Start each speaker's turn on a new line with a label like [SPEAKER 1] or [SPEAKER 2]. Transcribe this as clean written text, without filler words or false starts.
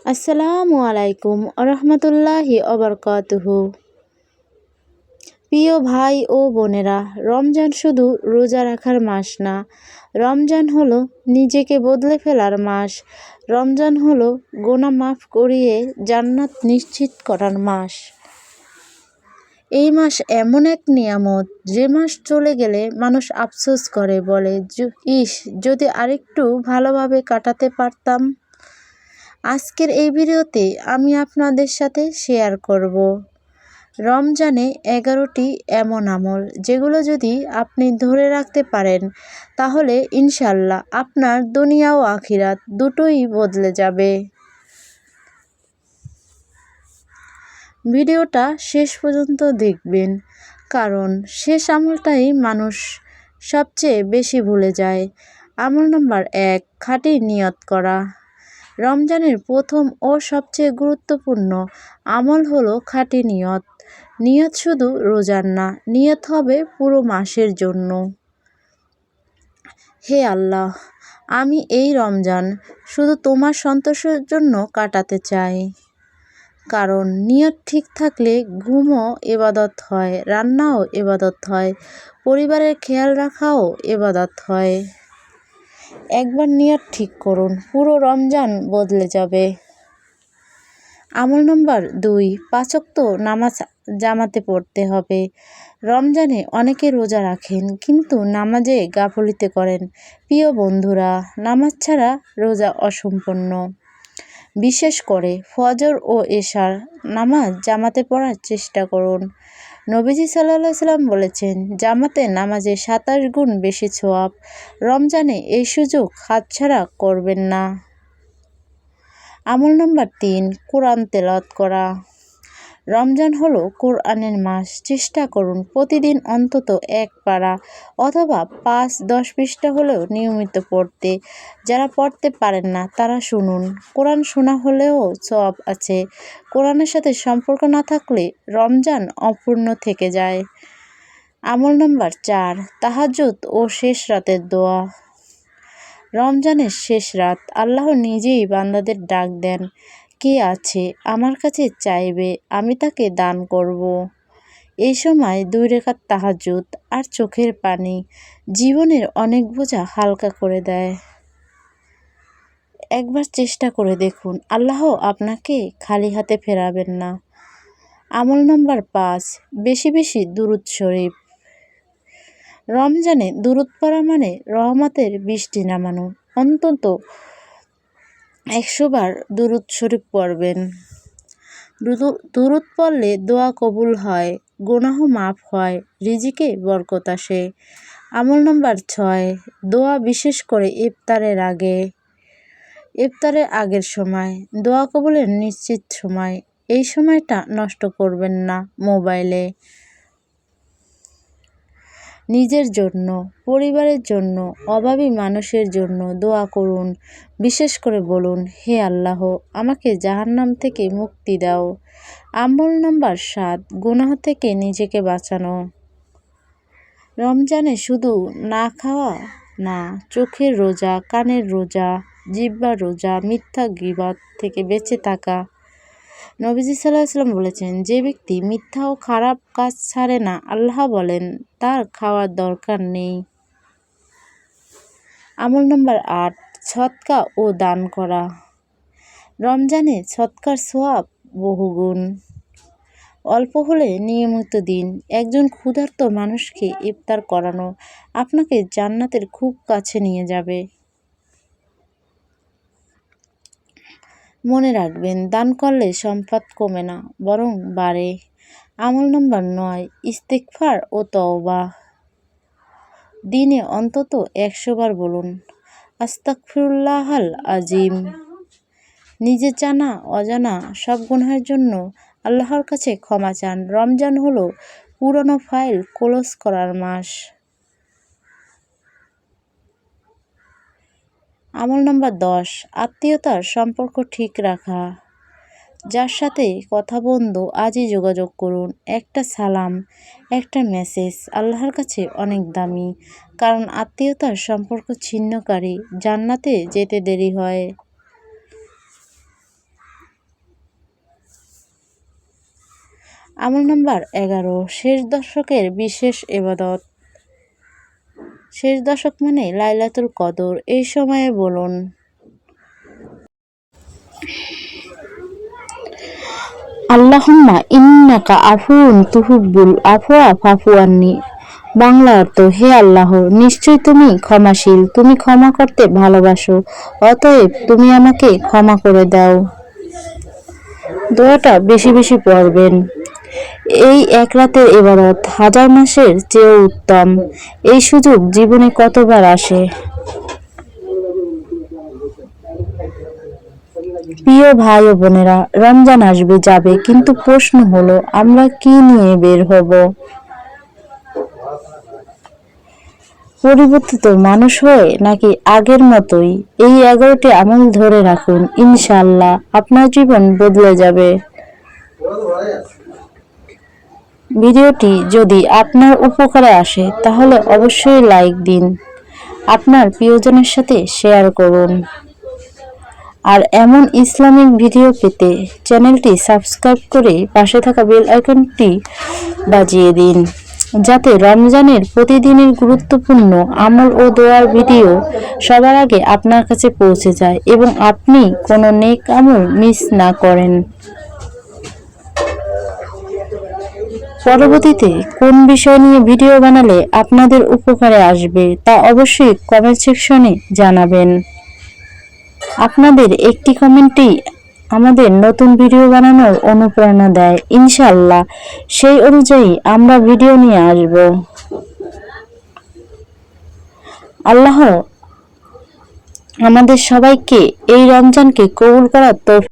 [SPEAKER 1] আসসালামু আলাইকুম আরহামতুল্লাহি অবরকাতুহু। প্রিয় ভাই ও বোনেরা, রমজান শুধু রোজা রাখার মাস না, রমজান হলো নিজেকে বদলে ফেলার মাস। রমজান হলো গুনাহ মাফ করিয়ে জান্নাত নিশ্চিত করার মাস। এই মাস এমন এক নিয়ামত, যে মাস চলে গেলে মানুষ আফসোস করে, বলে ইস, যদি আরেকটু ভালোভাবে কাটাতে পারতাম। আজকের এই ভিডিওতে আমি আপনাদের সাথে শেয়ার করব রমজানে 11টি এমন আমল, যেগুলো যদি আপনি ধরে রাখতে পারেন, তাহলে ইনশাল্লাহ আপনার দুনিয়া ও আখিরাত দুটোই বদলে যাবে। ভিডিওটা শেষ পর্যন্ত দেখবেন, কারণ শেষ আমলটাই মানুষ সবচেয়ে বেশি ভুলে যায়। আমল নাম্বার 1, খাঁটি নিয়ত করা। রমজানের প্রথম ও সবচেয়ে গুরুত্বপূর্ণ আমল হলো খাঁটি নিয়ত। নিয়ত শুধু রোজার না, নিয়ত হবে পুরো মাসের জন্য। হে আল্লাহ, আমি এই রমজান শুধু তোমার সন্তোষের জন্য কাটাতে চাই। কারণ নিয়ত ঠিক থাকলে ঘুমও ইবাদত হয়, রান্নাও ইবাদত হয়, পরিবারের খেয়াল রাখাও ইবাদত হয়। একবার নিয়ত ঠিক করুন, পুরো রমজান বদলে যাবে। আমল নাম্বার 2, 5 ওয়াক্ত নামাজ জামাতে পড়তে হবে। রমজানে অনেকে রোজা রাখেন, কিন্তু নামাজে গাফলিতে করেন। প্রিয় বন্ধুরা, নামাজ ছাড়া রোজা অসম্পূর্ণ। বিশেষ করে ফজর ও এশার নামাজ জামাতে পড়ার চেষ্টা করুন। নবীজি সাল্লাল্লাহু আলাইহি সাল্লাম বলেছেন, জামাতে নামাজে 27 গুণ বেশি সওয়াব। রমজানে এই সুযোগ হাতছাড়া করবেন না। আমল নাম্বার 3, কোরআন তেলাওয়াত করা। রমজান হলো কোরআনের মাস। চেষ্টা করুন প্রতিদিন অন্তত 1 পারা অথবা 5-10 পৃষ্ঠা হলেও নিয়মিত পড়তে। যারা পড়তে পারেন না, তারা শুনুন। কোরআন শোনা হলেও সওয়াব আছে। কোরআনের সাথে সম্পর্ক না থাকলে রমজান অপূর্ণ থেকে যায়। আমল নাম্বার 4, তাহাজ্জুদ ও শেষ রাতের দোয়া। রমজানের শেষ রাত, আল্লাহ নিজেই বান্দাদের ডাক দেন, কে আছে আমার কাছে চাইবে, আমি তাকে দান করব। এই সময় 2 রাকাত তাহাজ্জুদ আর চোখের পানি জীবনের অনেক বোঝা হালকা করে দেয়। একবার চেষ্টা করে দেখুন, আল্লাহ আপনাকে খালি হাতে ফেরাবেন না। আমল নাম্বার 5, বেশি বেশি দুরূদ শরীফ। রমজানে দুরূদ পড়া মানে রহমতের বৃষ্টি নামানো। অন্তত 100 বার দুরূদ শরীফ পড়বেন। দুরূদ পড়লে দোয়া কবুল হয়, গুনাহ মাফ হয়, রিজিকে বরকত আসে। আমল নাম্বার 6, দোয়া, বিশেষ করে ইফতারের আগে। ইফতারের আগের সময় দোয়া কবুলের নিশ্চিত সময়। এই সময়টা নষ্ট করবেন না মোবাইলে। নিজের জন্য, পরিবারের জন্য, অভাবী মানুষের জন্য দোয়া করুন। বিশেষ করে বলুন, হে আল্লাহ, আমাকে জাহান্নাম থেকে মুক্তি দাও। আমল নাম্বার 7, গুনাহ থেকে নিজেকে বাঁচানো। রমজানে শুধু না খাওয়া না, চোখের রোজা, কানের রোজা, জিহ্বার রোজা, মিথ্যা গীবত থেকে বেঁচে থাকা। নবীজি সাল্লাল্লাহু আলাইহি সাল্লাম বলেছেন, যে ব্যক্তি মিথ্যা ও খারাপ কাজ ছাড়ে না, আল্লাহ বলেন তার খাওয়ার দরকার নেই। আমল নাম্বার 8, সদকা ও দান করা। রমজানে সদকার সওয়াব বহুগুণ। অল্প হলে নিয়মিত দিন। একজন ক্ষুধার্ত মানুষকে ইফতার করানো আপনাকে জান্নাতের খুব কাছে নিয়ে যাবে। মনে রাখবেন, দান করলে সম্পদ কমে না, বরং বাড়ে। আমল নাম্বার 9, ইস্তেগফার ও তওবা। দিনে অন্তত 100 বার বলুন, আস্তাগফিরুল্লাহাল আজিম। নিজের জানা অজানা সব গুনাহের জন্য আল্লাহর কাছে ক্ষমা চান। রমজান হলো পুরনো ফাইল ক্লোজ করার মাস। আমল নাম্বার 10, আত্মীয়তার সম্পর্ক ঠিক রাখা। যার সাথে কথা বন্ধ, আজই যোগাযোগ করুন। একটা সালাম, একটা মেসেজ আল্লাহর কাছে অনেক দামি, কারণ আত্মীয়তার সম্পর্ক ছিন্নকারী জান্নাতে যেতে দেরি হয়। আমল নাম্বার 11, শেষ দশকের বিশেষ ইবাদত। শেষ দশক মানে লাইলাতুল কদর। এই সময়ে বলুন আল্লাহুম্মা ইন্নাকা আফুউন তুহিব্বুল আফওয়া ফাফু আন্নি। বাংলা অর্থ, হে আল্লাহ, নিশ্চয় তুমি ক্ষমাশীল, তুমি ক্ষমা করতে ভালোবাসো, অতএব তুমি আমাকে ক্ষমা করে দাও। দোয়াটা বেশি বেশি পড়বেন। এই এক রাতের ইবাদত হাজার মাসের চেয়েও উত্তম। এই সুযোগ জীবনে কতবার আসে। প্রিয় ভাই ও বোনেরা, রমজান আসবে যাবে, কিন্তু প্রশ্ন হলো আমরা কি নিয়ে বের হব? পরিবর্তিত মানুষ হয়ে নাকি আগের মতোই? এই 11টি আমল ধরে রাখুন, ইনশাআল্লাহ আপনার জীবন বদলে যাবে। ভিডিওটি যদি আপনার উপকারে আসে তাহলে অবশ্যই লাইক দিন, আপনার প্রিয়জনের সাথে শেয়ার করুন। আর এমন ইসলামিক ভিডিও পেতে চ্যানেলটি সাবস্ক্রাইব করে পাশে থাকা বেল আইকনটি বাজিয়ে দিন, যাতে রমজানের প্রতিদিনের গুরুত্বপূর্ণ আমল ও দোয়ার ভিডিও সবার আগে আপনার কাছে পৌঁছে যায় এবং আপনি কোনো নেক আমল মিস না করেন। পরবর্তীতে কোন বিষয় নিয়ে ভিডিও বানালে আপনাদের উপকারে আসবে তা অবশ্যই কমেন্ট সেকশনে জানাবেন। আপনাদের একটি কমেন্টই আমাদের নতুন ভিডিও বানানোর অনুপ্রেরণা দেয়। ইনশাআল্লাহ সেই অনুযায়ী আমরা ভিডিও নিয়ে আসব। আল্লাহ আমাদের সবাইকে এই রমজানকে কবুল করার তৌফিক